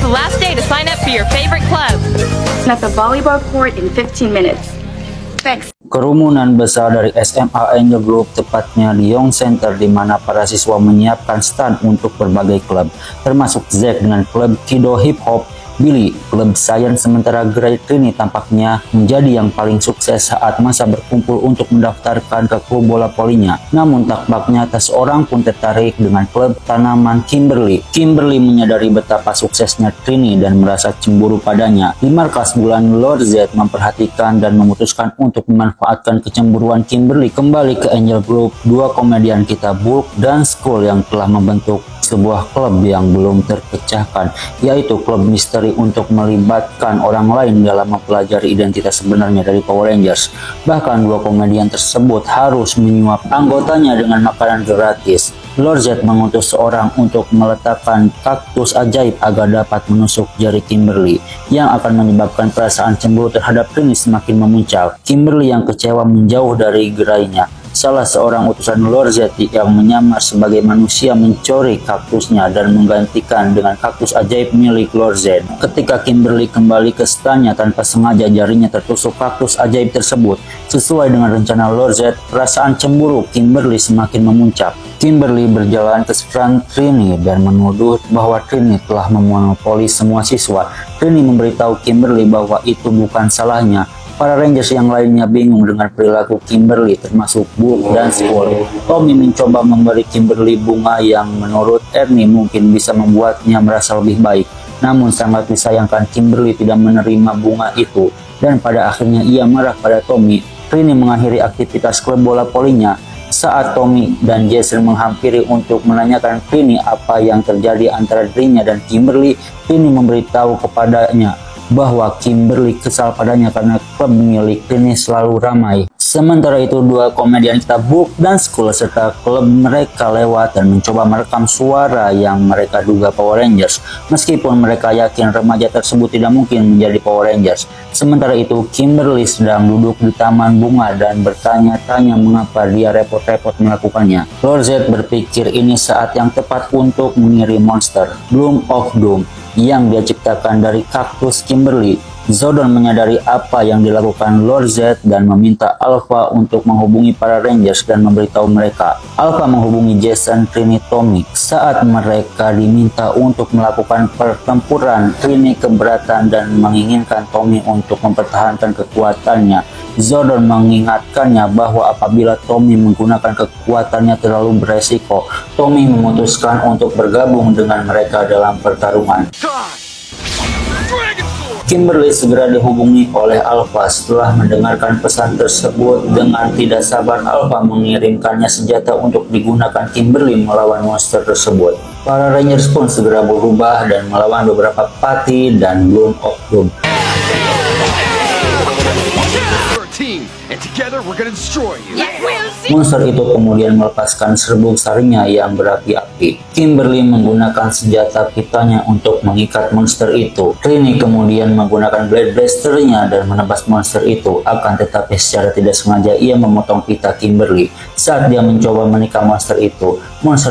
the last day to sign up for your favorite club. At the volleyball court in 15 minutes. Thanks. Kerumunan besar dari SMA Angel Group, tepatnya di Young Center, di mana para siswa menyiapkan stand untuk berbagai klub, termasuk Zack dengan klub Kido Hip Hop, Billy klub Science, sementara Great Trini tampaknya menjadi yang paling sukses saat masa berkumpul untuk mendaftarkan ke klub bola volinya. Namun tampaknya tak seorang pun tertarik dengan klub tanaman Kimberly. Kimberly menyadari betapa suksesnya Trini dan merasa cemburu padanya. Di markas bulan, Lord Z memperhatikan dan memutuskan untuk memanfaatkan kecemburuan Kimberly kembali ke Angel Group, dua komedian kita Bulk dan Skull yang telah membentuk sebuah klub yang belum terpecahkan, yaitu klub misteri untuk melibatkan orang lain dalam mempelajari identitas sebenarnya dari Power Rangers. Bahkan dua komedian tersebut harus menyuap anggotanya dengan makanan gratis. Lord Z mengutus seorang untuk meletakkan kaktus ajaib agar dapat menusuk jari Kimberly, yang akan menyebabkan perasaan cemburu terhadap Trini semakin memuncak. Kimberly yang kecewa menjauh dari gerainya. Salah seorang utusan Lord Z yang menyamar sebagai manusia mencuri kaktusnya dan menggantikan dengan kaktus ajaib milik Lord Z. Ketika Kimberly kembali ke standnya, tanpa sengaja jarinya tertusuk kaktus ajaib tersebut. Sesuai dengan rencana Lord Z, perasaan cemburu Kimberly semakin memuncak. Kimberly berjalan ke stand Trini dan menuduh bahwa Trini telah memonopoli semua siswa. Trini memberitahu Kimberly bahwa itu bukan salahnya. Para Rangers yang lainnya bingung dengan perilaku Kimberly, termasuk Bulk dan Skull. Tommy mencoba memberi Kimberly bunga yang menurut Ernie mungkin bisa membuatnya merasa lebih baik. Namun sangat disayangkan Kimberly tidak menerima bunga itu, dan pada akhirnya ia marah pada Tommy. Trini mengakhiri aktivitas klub bola volinya. Saat Tommy dan Jason menghampiri untuk menanyakan Trini apa yang terjadi antara dirinya dan Kimberly, Trini memberitahu kepadanya bahwa Kimberly kesal padanya karena klub milik Trini selalu ramai. Sementara itu, dua komedian kita Bulk dan Skull serta klub mereka lewat dan mencoba merekam suara yang mereka duga Power Rangers, meskipun mereka yakin remaja tersebut tidak mungkin menjadi Power Rangers. Sementara itu, Kimberly sedang duduk di taman bunga dan bertanya-tanya mengapa dia repot-repot melakukannya. Lord Z berpikir ini saat yang tepat untuk mengirim monster Bloom of Doom yang dia ciptakan dari kaktus Kimberly. Zordon menyadari apa yang dilakukan Lord Z dan meminta Alpha untuk menghubungi para Rangers dan memberitahu mereka. Alpha menghubungi Jason, Trini, Tommy. Saat mereka diminta untuk melakukan pertempuran, Trini keberatan dan menginginkan Tommy untuk mempertahankan kekuatannya. Zordon mengingatkannya bahwa apabila Tommy menggunakan kekuatannya terlalu beresiko, Tommy memutuskan untuk bergabung dengan mereka dalam pertarungan. Kimberly segera dihubungi oleh Alpha. Setelah mendengarkan pesan tersebut, dengan tidak sabar Alpha mengirimkannya senjata untuk digunakan Kimberly melawan monster tersebut. Para Rangers pun segera berubah dan melawan beberapa Pati dan Bloom of Doom. Monster itu kemudian melepaskan serbuk sarinya yang berapi-api. Kimberly menggunakan senjata pitanya untuk mengikat monster itu. Trini kemudian menggunakan blade blasternya dan menebas monster itu. Akan tetapi secara tidak sengaja ia memotong pita Kimberly. Saat dia mencoba menikam monster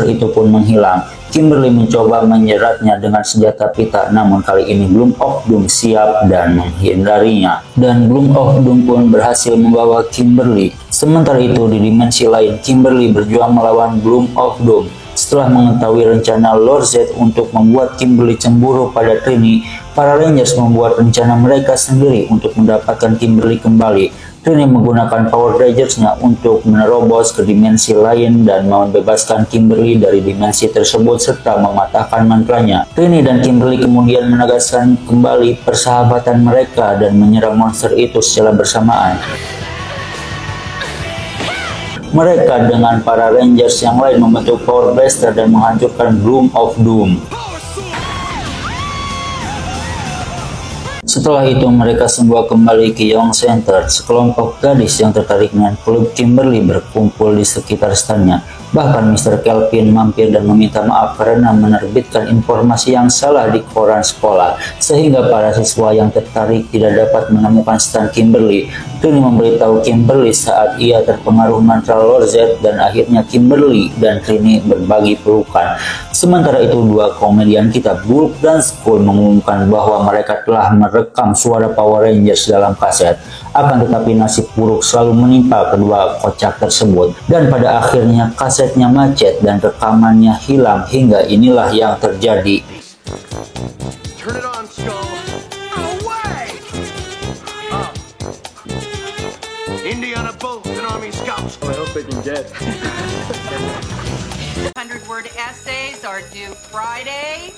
itu pun menghilang. Kimberly mencoba menyeratnya dengan senjata pita, namun kali ini Bloom of Doom siap dan menghindarinya. Dan Bloom of Doom pun berhasil membawa Kimberly. Sementara itu, di dimensi lain, Kimberly berjuang melawan Bloom of Doom. Setelah mengetahui rencana Lord Z untuk membuat Kimberly cemburu pada Trini, para Rangers membuat rencana mereka sendiri untuk mendapatkan Kimberly kembali. Trini menggunakan Power Rangers-nya untuk menerobos ke dimensi lain dan membebaskan Kimberly dari dimensi tersebut serta mematahkan mantranya. Trini dan Kimberly kemudian menegaskan kembali persahabatan mereka dan menyerang monster itu secara bersamaan. Mereka dengan para Rangers yang lain membentuk Power Blaster dan menghancurkan Bloom of Doom. Setelah itu mereka semua kembali ke Young Center. Sekelompok gadis yang tertarik dengan klub Kimberly berkumpul di sekitar standnya. Bahkan Mr. Kelvin mampir dan meminta maaf karena menerbitkan informasi yang salah di koran sekolah, sehingga para siswa yang tertarik tidak dapat menemukan stand Kimberly. Trini memberitahu Kimberly saat ia terpengaruh mantra Lord Z dan akhirnya Kimberly dan Trini berbagi pelukan. Sementara itu dua komedian kita Bulk dan Skull mengumumkan bahwa mereka telah merekam suara Power Rangers dalam kaset. Akan tetapi nasib buruk selalu menimpa kedua kocak tersebut dan pada akhirnya kasetnya macet dan rekamannya hilang hingga inilah yang terjadi. Turn it on, Skull. Away! Up. Indiana boats and Army Scouts. I hope they can get. 100-word essays are due Friday.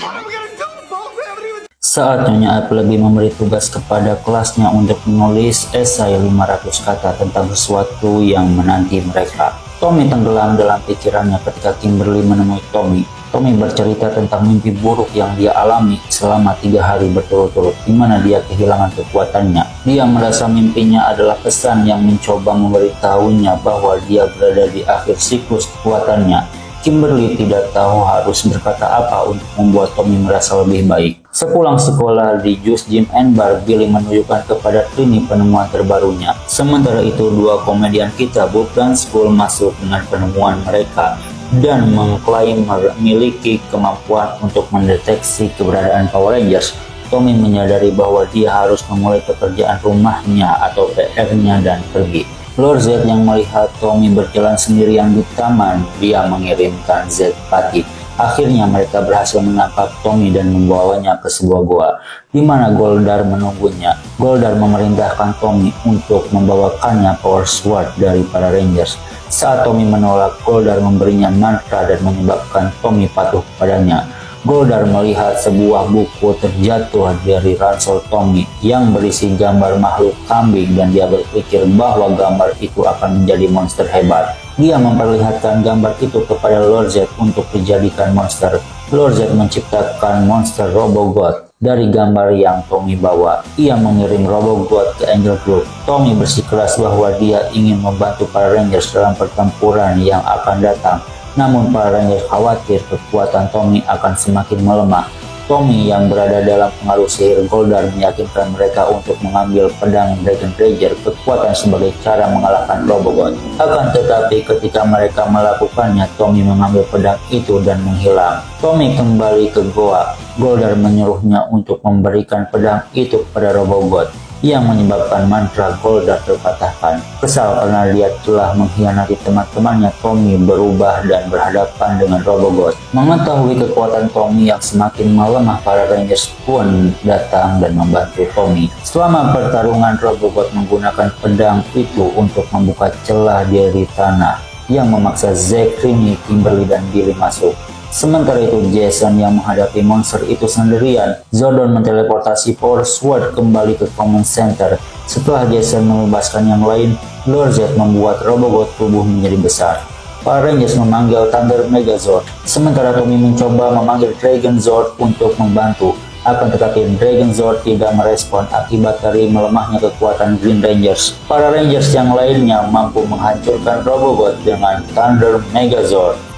What are we gonna do, Bolt? We haven't even. Saat Nyonya Appleby memberi tugas kepada kelasnya untuk menulis esai 500 kata tentang sesuatu yang menanti mereka. Tommy tenggelam dalam pikirannya ketika Kimberly menemui Tommy. Tommy bercerita tentang mimpi buruk yang dia alami selama 3 hari berturut-turut, di mana dia kehilangan kekuatannya. Dia merasa mimpinya adalah pesan yang mencoba memberitahunya bahwa dia berada di akhir siklus kekuatannya. Kimberly tidak tahu harus berkata apa untuk membuat Tommy merasa lebih baik. Sepulang sekolah di Juice Gym and Bar, Billy menunjukkan kepada Trini penemuan terbarunya. Sementara itu, dua komedian kita, Bob dan Skull, masuk dengan penemuan mereka dan mengklaim memiliki kemampuan untuk mendeteksi keberadaan Power Rangers. Tommy menyadari bahwa dia harus memulai pekerjaan rumahnya atau PR-nya dan pergi. Lord Z yang melihat Tommy berjalan sendirian di taman, dia mengirimkan Z Pati. Akhirnya mereka berhasil menangkap Tommy dan membawanya ke sebuah goa, di mana Goldar menunggunya. Goldar memerintahkan Tommy untuk membawakannya Power Sword dari para Rangers. Saat Tommy menolak, Goldar memberinya mantra dan menyebabkan Tommy patuh kepadanya. Goldar melihat sebuah buku terjatuh dari ransel Tommy yang berisi gambar makhluk kambing dan dia berpikir bahwa gambar itu akan menjadi monster hebat. Dia memperlihatkan gambar itu kepada Lord Z untuk dijadikan monster. Lord Z menciptakan monster Robogot dari gambar yang Tommy bawa. Ia mengirim Robogot ke Angel Group. Tommy bersikeras bahwa dia ingin membantu para Rangers dalam pertempuran yang akan datang. Namun para Rangers khawatir kekuatan Tommy akan semakin melemah. Tommy yang berada dalam pengaruh sihir Goldar meyakinkan mereka untuk mengambil pedang Dragon Ranger kekuatan sebagai cara mengalahkan Robogot. Akan tetapi ketika mereka melakukannya, Tommy mengambil pedang itu dan menghilang. Tommy kembali ke goa. Goldar menyuruhnya untuk memberikan pedang itu kepada Robogot, yang menyebabkan mantra Goldar terpatahkan. Kesal karena dia telah mengkhianati teman-temannya, Tommy berubah dan berhadapan dengan Robogot. Mengetahui kekuatan Tommy yang semakin melemah, para Rangers pun datang dan membantu Tommy. Selama pertarungan, Robogot menggunakan pedang itu untuk membuka celah di tanah yang memaksa Zack, Trini, Kimberly, dan Billy masuk. Sementara itu, Jason yang menghadapi monster itu sendirian. Zordon menteleportasi Power Sword kembali ke Command Center. Setelah Jason membebaskan yang lain, Lord Z membuat Robogot tubuh menjadi besar. Para Rangers memanggil Thunder Megazord. Sementara Tommy mencoba memanggil Dragon Zord untuk membantu. Akan tetapi Dragon Zord tidak merespon akibat dari melemahnya kekuatan Green Rangers. Para Rangers yang lainnya mampu menghancurkan Robogot dengan Thunder Megazord.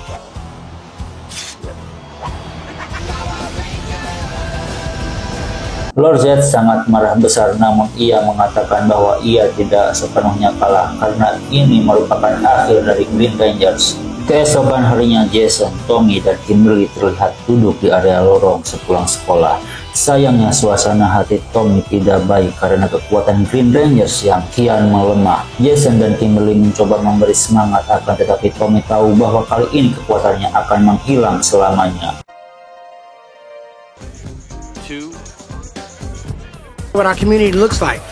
Lord Z sangat marah besar, namun ia mengatakan bahwa ia tidak sepenuhnya kalah karena ini merupakan akhir dari Green Rangers. Keesokan harinya, Jason, Tommy, dan Kimberly terlihat duduk di area lorong sepulang sekolah. Sayangnya suasana hati Tommy tidak baik karena kekuatan Green Rangers yang kian melemah. Jason dan Kimberly mencoba memberi semangat, akan tetapi Tommy tahu bahwa kali ini kekuatannya akan menghilang selamanya. What our community looks like.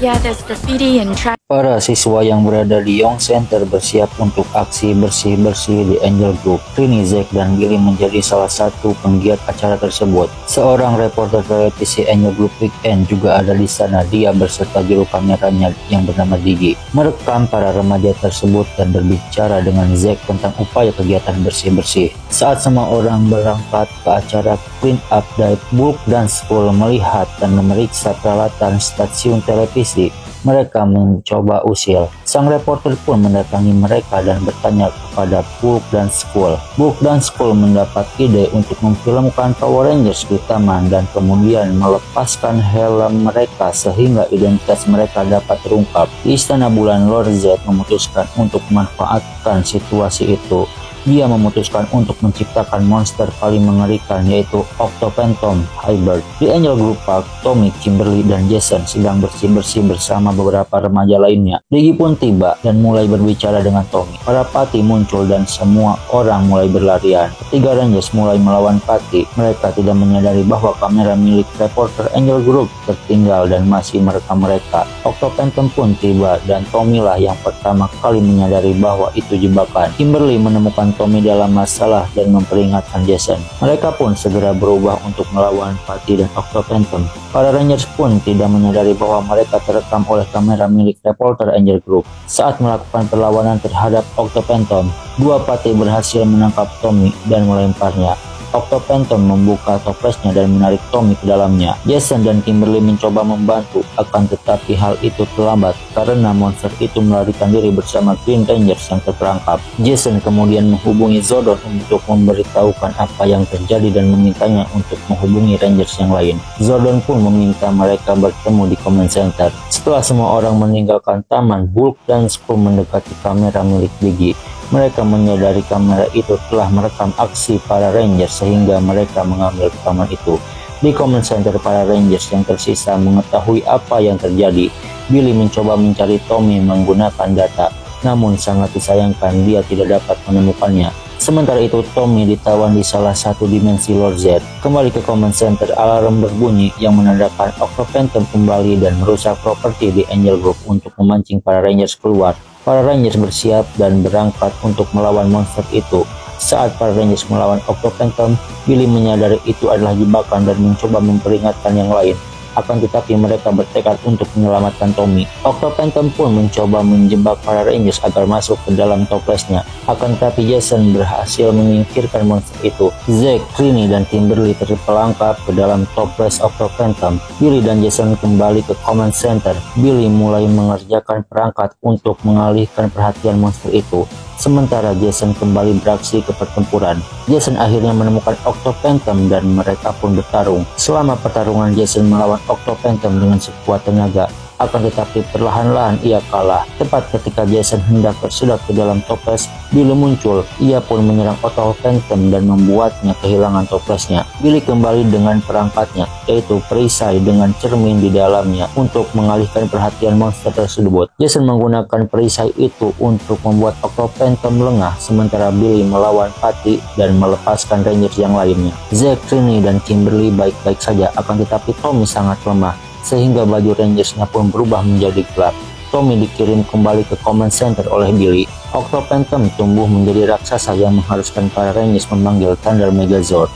Yeah, there's graffiti and trash. Para siswa yang berada di Young Center bersiap untuk aksi bersih-bersih di Angel Group. Trini, Zack, dan Billy menjadi salah satu penggiat acara tersebut. Seorang reporter televisi Angel Group Weekend juga ada di sana. Dia berserta juru kameranya yang bernama Digi, merekam para remaja tersebut dan berbicara dengan Zack tentang upaya kegiatan bersih-bersih. Saat semua orang berangkat ke acara Clean Up Day, Bulk dan Skull melihat dan memeriksa peralatan stasiun televisi. mereka mencoba usil. Sang reporter pun mendatangi mereka dan bertanya kepada Bulk dan Skull. Bulk dan Skull mendapat ide untuk memfilmkan Power Rangers di taman dan kemudian melepaskan helm mereka sehingga identitas mereka dapat terungkap. Di Istana Bulan, Lord Zed memutuskan untuk memanfaatkan situasi itu. Dia memutuskan untuk menciptakan monster paling mengerikan, yaitu Octopentom Hybrid. Di Angel Group Park, Tommy, Kimberly, dan Jason sedang bersih-bersih bersama beberapa remaja lainnya. Diggy pun tiba dan mulai berbicara dengan Tommy. Para Patty muncul dan semua orang mulai berlarian. Ketiga Rangers mulai melawan Patty. Mereka tidak menyadari bahwa kamera milik reporter Angel Group tertinggal dan masih merekam mereka. Octopentom pun tiba dan Tommy lah yang pertama kali menyadari bahwa itu jebakan. Kimberly menemukan Tommy dalam masalah dan memperingatkan Jason. Mereka pun segera berubah untuk melawan Patty dan Octopentom. Para Rangers pun tidak menyadari bahwa mereka terekam oleh kamera milik reporter Angel Group. Saat melakukan perlawanan terhadap Octopentom, dua Patty berhasil menangkap Tommy dan melemparnya. Octopentom membuka toplesnya dan menarik Tommy ke dalamnya. Jason dan Kimberly mencoba membantu, akan tetapi hal itu terlambat karena monster itu melarikan diri bersama Green Rangers yang terperangkap. Jason kemudian menghubungi Zordon untuk memberitahukan apa yang terjadi dan memintanya untuk menghubungi Rangers yang lain. Zordon pun meminta mereka bertemu di Command Center. Setelah semua orang meninggalkan taman, Bulk dan Skull mendekati kamera milik Diggy. Mereka menyadari kamera itu telah merekam aksi para Rangers sehingga mereka mengambil rekaman itu. Di Command Center, para Rangers yang tersisa mengetahui apa yang terjadi. Billy mencoba mencari Tommy menggunakan data, namun sangat disayangkan dia tidak dapat menemukannya. Sementara itu, Tommy ditawan di salah satu dimensi Lord Zed. Kembali ke Command Center, alarm berbunyi yang menandakan Octopentom kembali dan merusak properti di Angel Group untuk memancing para Rangers keluar. Para Rangers bersiap dan berangkat untuk melawan monster itu. Saat para Rangers melawan Octopentom, Billy menyadari itu adalah jebakan dan mencoba memperingatkan yang lain. Akan tetapi mereka bertekad untuk menyelamatkan Tommy. Octopentom pun mencoba menjebak para Rangers agar masuk ke dalam toplesnya. Akan tetapi Jason berhasil menyingkirkan monster itu. Zack, Trini, dan Kimberly terperangkap ke dalam toples Octopentom. Billy dan Jason kembali ke Command Center. Billy mulai mengerjakan perangkat untuk mengalihkan perhatian monster itu. Sementara Jason kembali beraksi ke pertempuran. Jason akhirnya menemukan Octopentom dan mereka pun bertarung. Selama pertarungan, Jason melawan Octopentom dengan sekuat tenaga. Akan tetapi perlahan-lahan ia kalah. Tepat ketika Jason hendak tersedak ke dalam toples, Billy muncul. Ia pun menyerang Octopentom dan membuatnya kehilangan toplesnya. Billy kembali dengan perangkatnya, yaitu perisai dengan cermin di dalamnya untuk mengalihkan perhatian monster tersebut. Jason menggunakan perisai itu untuk membuat Octopentom lengah, sementara Billy melawan Patty dan melepaskan Rangers yang lainnya. Zack, Trini, dan Kimberly baik-baik saja, akan tetapi Tommy sangat lemah, sehingga baju Rangersnya pun berubah menjadi gelap. Tommy dikirim kembali ke Command Center oleh Billy. Octopentom tumbuh menjadi raksasa yang mengharuskan para Rangers memanggil Thunder Megazord.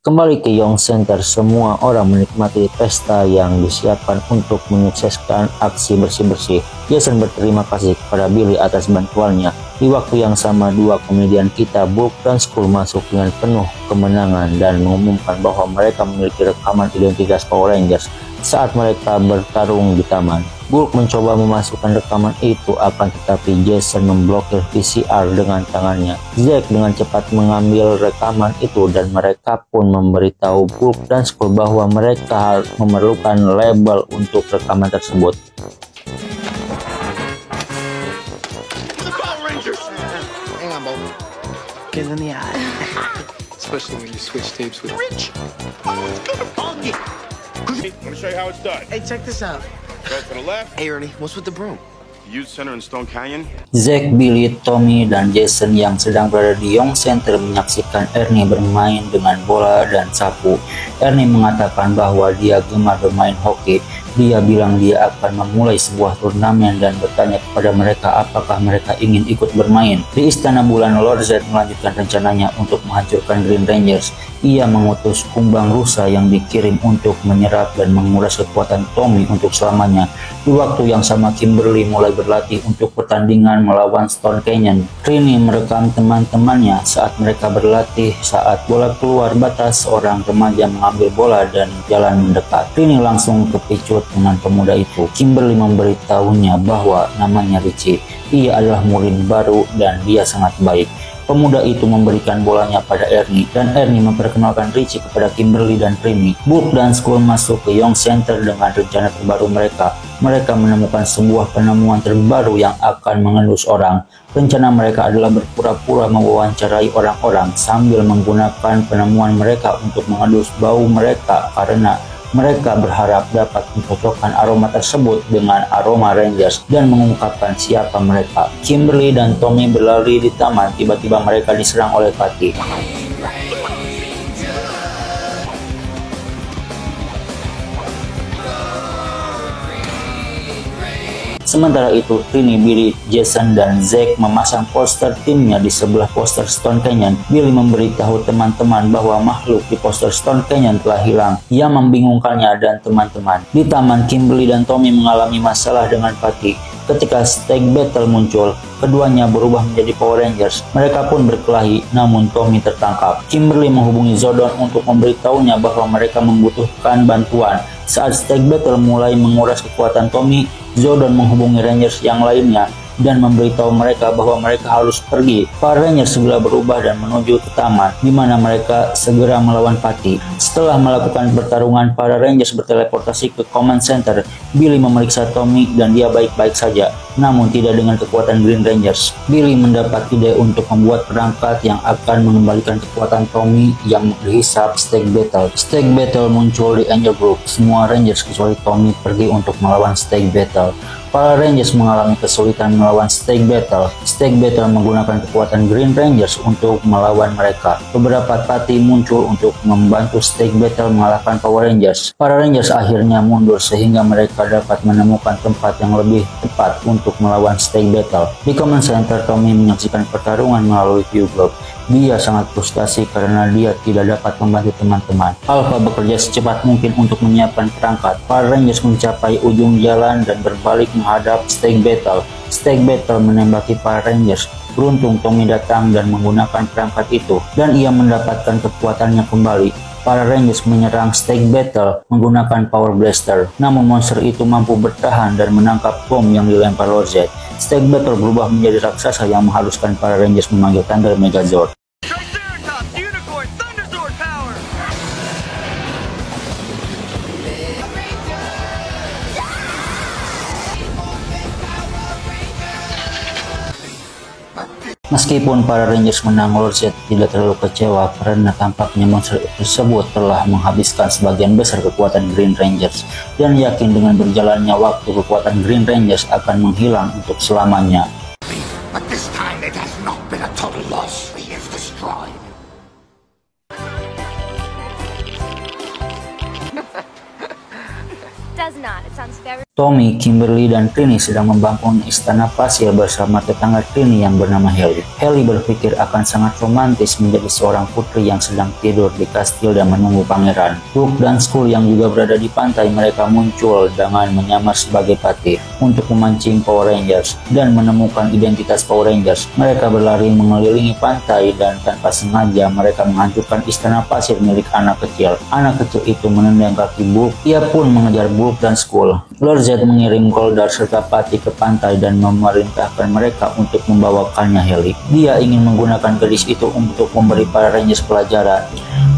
Kembali ke Young Center, semua orang menikmati pesta yang disiapkan untuk menyukseskan aksi bersih-bersih. Jason berterima kasih kepada Billy atas bantuannya. Di waktu yang sama, dua komedian kita, Bulk dan Skull, masuk dengan penuh kemenangan dan mengumumkan bahwa mereka memiliki rekaman identitas Power Rangers saat mereka bertarung di taman. Bulk mencoba memasukkan rekaman itu, akan tetapi Jason memblokir VCR dengan tangannya. Zack dengan cepat mengambil rekaman itu dan mereka pun memberitahu Bulk dan Skull bahwa mereka memerlukan label untuk rekaman tersebut. The Power Rangers! Hang on, Bo. Get in the eye. Especially when you switch tapes with Rich! Oh, it's gonna bug you! Let me show you how it's done. Hey, check this out. Go to the left, Hey, Ernie, what's with the broom? youth center in Stone Canyon. Zack, Billy, Tommy, dan Jason yang sedang berada di Young Center menyaksikan Ernie bermain dengan bola dan sapu. Ernie mengatakan bahwa dia gemar bermain hoki. Dia bilang dia akan memulai sebuah turnamen dan bertanya kepada mereka apakah mereka ingin ikut bermain. Di Istana Bulan, Lord Zed melanjutkan rencananya untuk menghancurkan Green Rangers. Ia mengutus kumbang rusa yang dikirim untuk menyerap dan menguras kekuatan Tommy untuk selamanya. Di waktu yang sama, Kimberly mulai berlatih untuk pertandingan melawan Stone Canyon. Trini merekam teman-temannya saat mereka berlatih. Saat bola keluar batas, seorang remaja mengambil bola dan jalan mendekat. Trini langsung kepicut dengan pemuda itu. Kimberly memberitahunya bahwa namanya Richie. Ia adalah murid baru dan dia sangat baik. Pemuda itu memberikan bolanya pada Ernie, dan Ernie memperkenalkan Richie kepada Kimberly dan Trini. Book dan Skull masuk ke Young Center dengan rencana terbaru mereka. Mereka menemukan sebuah penemuan terbaru yang akan mengendus orang. Rencana mereka adalah berpura-pura mewawancarai orang-orang sambil menggunakan penemuan mereka untuk mengendus bau mereka karena mereka berharap dapat mencocokkan aroma tersebut dengan aroma Rangers dan mengungkapkan siapa mereka. Kimberly dan Tommy berlari di taman, tiba-tiba mereka diserang oleh Patty. Sementara itu, Trini, Billy, Jason, dan Zack memasang poster timnya di sebelah poster Stone Canyon. Billy memberitahu teman-teman bahwa makhluk di poster Stone Canyon telah hilang. Ia membingungkannya dan teman-teman. Di taman, Kimberly dan Tommy mengalami masalah dengan Patty. Ketika Stag Battle muncul, keduanya berubah menjadi Power Rangers. Mereka pun berkelahi, namun Tommy tertangkap. Kimberly menghubungi Zordon untuk memberitahunya bahwa mereka membutuhkan bantuan. Saat Stag Battle mulai menguras kekuatan Tommy, Zordon menghubungi Rangers yang lainnya dan memberitahu mereka bahwa mereka harus pergi. Para Rangers segera berubah dan menuju ke taman, di mana mereka segera melawan Patty. Setelah melakukan pertarungan, para Rangers berteleportasi ke Command Center. Billy memeriksa Tommy dan dia baik-baik saja, namun tidak dengan kekuatan Green Rangers. Billy mendapat ide untuk membuat perangkat yang akan mengembalikan kekuatan Tommy yang dihisap Stag Battle. Stag Battle muncul di Angel Group. Semua Rangers kecuali Tommy pergi untuk melawan Stag Battle. Para Rangers mengalami kesulitan melawan Stag Battle. Stag Battle menggunakan kekuatan Green Rangers untuk melawan mereka. Beberapa Patty muncul untuk membantu Stag Battle mengalahkan Power Rangers. Para Rangers akhirnya mundur sehingga mereka dapat menemukan tempat yang lebih tepat untuk melawan Stag Battle. Di Command Center, Tommy menyaksikan pertarungan melalui View Globe. Dia sangat frustasi karena dia tidak dapat membantu teman-teman. Alpha bekerja secepat mungkin untuk menyiapkan perangkat. Para Rangers mencapai ujung jalan dan berbalik menghadap Stag Battle. Stag Battle menembaki para Rangers. Beruntung Tommy datang dan menggunakan perangkat itu, dan ia mendapatkan kekuatannya kembali. Para Rangers menyerang Stag Battle menggunakan Power Blaster, namun monster itu mampu bertahan dan menangkap bom yang dilempar Lord Zed. Stag Battle berubah menjadi raksasa yang mengharuskan para Rangers memanggil Thunder Megazord. Triceratops, Unicorn, Thunderzord power! Meskipun para Rangers menang, Lord Zed tidak terlalu kecewa karena tampaknya monster tersebut telah menghabiskan sebagian besar kekuatan Green Rangers dan yakin dengan berjalannya waktu kekuatan Green Rangers akan menghilang untuk selamanya. But this time it has not been a total loss. He is destroyed. Does not. It sounds very... Tommy, Kimberly, dan Trini sedang membangun istana pasir bersama tetangga Trini yang bernama Haley. Haley berpikir akan sangat romantis menjadi seorang putri yang sedang tidur di kastil dan menunggu pangeran. Brooke dan Skull yang juga berada di pantai, mereka muncul dengan menyamar sebagai Patty untuk memancing Power Rangers dan menemukan identitas Power Rangers. Mereka berlari mengelilingi pantai dan tanpa sengaja mereka menghancurkan istana pasir milik anak kecil. Anak kecil itu menendang kaki Brooke. Ia pun mengejar Brooke dan Skull. Lord Zed mengirim Goldar serta Patty ke pantai dan memerintahkan mereka untuk membawakannya Haley. Dia ingin menggunakan gadis itu untuk memberi para Rangers pelajaran.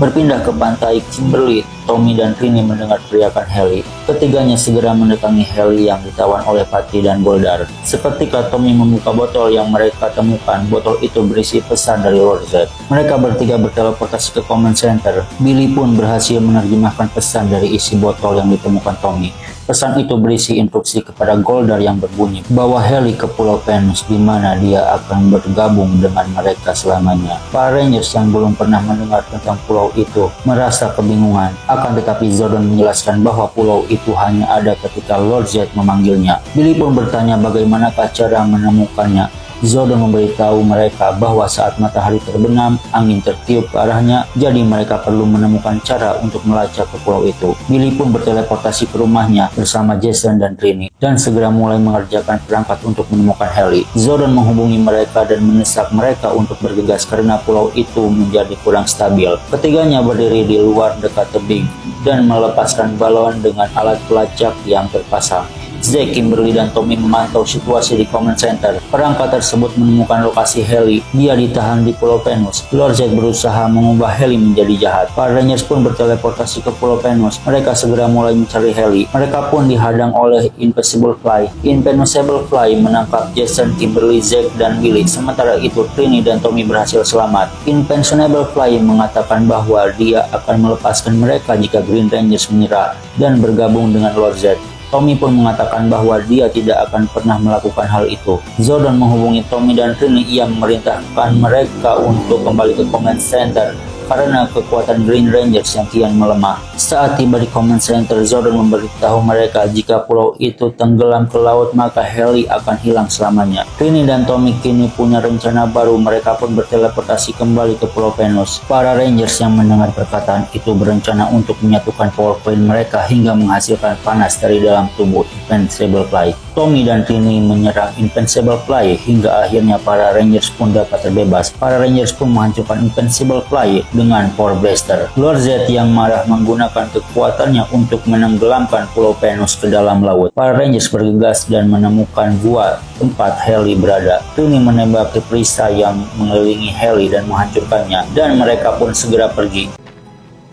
Berpindah ke pantai, Kimberly, Tommy, dan Trini mendengar teriakan Haley. Ketiganya segera mendatangi Haley yang ditawan oleh Patty dan Goldar. Seketika Tommy membuka botol yang mereka temukan. Botol itu berisi pesan dari Lord Zed. Mereka bertiga berteleportasi ke Command Center. Billy pun berhasil menerjemahkan pesan dari isi botol yang ditemukan Tommy. Pesan itu berisi instruksi kepada Goldar yang berbunyi bahwa Haley ke Pulau Venus, di mana dia akan bergabung dengan mereka selamanya. Para Rangers yang belum pernah mendengar tentang pulau itu merasa kebingungan. Akan tetapi Zordon menjelaskan bahwa pulau itu hanya ada ketika Lord Zed memanggilnya. Billy pun bertanya bagaimanakah cara menemukannya. Zordon memberitahu mereka bahwa saat matahari terbenam, angin tertiup ke arahnya, jadi mereka perlu menemukan cara untuk melacak ke pulau itu. Billy pun berteleportasi ke rumahnya bersama Jason dan Trini, dan segera mulai mengerjakan perangkat untuk menemukan Haley. Zordon menghubungi mereka dan mendesak mereka untuk bergegas karena pulau itu menjadi kurang stabil. Ketiganya berdiri di luar dekat tebing dan melepaskan balon dengan alat pelacak yang terpasang. Zack, Kimberly, dan Tommy memantau situasi di Command Center. Perangkat tersebut menemukan lokasi Haley. Dia ditahan di Pulau Venus. Lord Zed berusaha mengubah Haley menjadi jahat. Para Rangers pun berteleportasi ke Pulau Venus. Mereka segera mulai mencari Haley. Mereka pun dihadang oleh Invincible Fly. Invincible Fly menangkap Jason, Kimberly, Zack, dan Billy. Sementara itu, Trini dan Tommy berhasil selamat. Invincible Fly mengatakan bahwa dia akan melepaskan mereka jika Green Rangers menyerah dan bergabung dengan Lord Zed. Tommy pun mengatakan bahwa dia tidak akan pernah melakukan hal itu. Zordon menghubungi Tommy dan Trini. Ia memerintahkan mereka untuk kembali ke Command Center karena kekuatan Green Rangers yang kian melemah. Saat tiba di Command Center, Zordon memberitahu mereka jika pulau itu tenggelam ke laut maka Haley akan hilang selamanya. Trini dan Tommy kini punya rencana baru. Mereka pun berteleportasi kembali ke Pulau Venus. Para Rangers yang mendengar perkataan itu berencana untuk menyatukan power point mereka hingga menghasilkan panas dari dalam tubuh Invincible Fly. Tommy dan Trini menyerang Invincible Fly hingga akhirnya para Rangers pun dapat terbebas. Para Rangers pun menghancurkan Invincible Fly dengan Power Blaster. Lord Zed yang marah menggunakan kekuatannya untuk menenggelamkan Pulau Venus ke dalam laut. Para Rangers bergegas dan menemukan gua tempat Haley berada. Trini menembaki perisai yang mengelilingi Haley dan menghancurkannya, dan mereka pun segera pergi.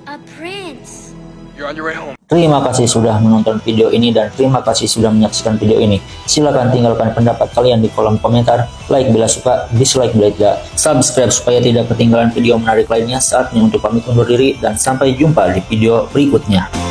A prince. You're on your way home. Terima kasih sudah menonton video ini dan terima kasih sudah menyaksikan video ini. Silahkan tinggalkan pendapat kalian di kolom komentar. Like bila suka, dislike bila tidak. Subscribe supaya tidak ketinggalan video menarik lainnya. Saatnya untuk pamit undur diri dan sampai jumpa di video berikutnya.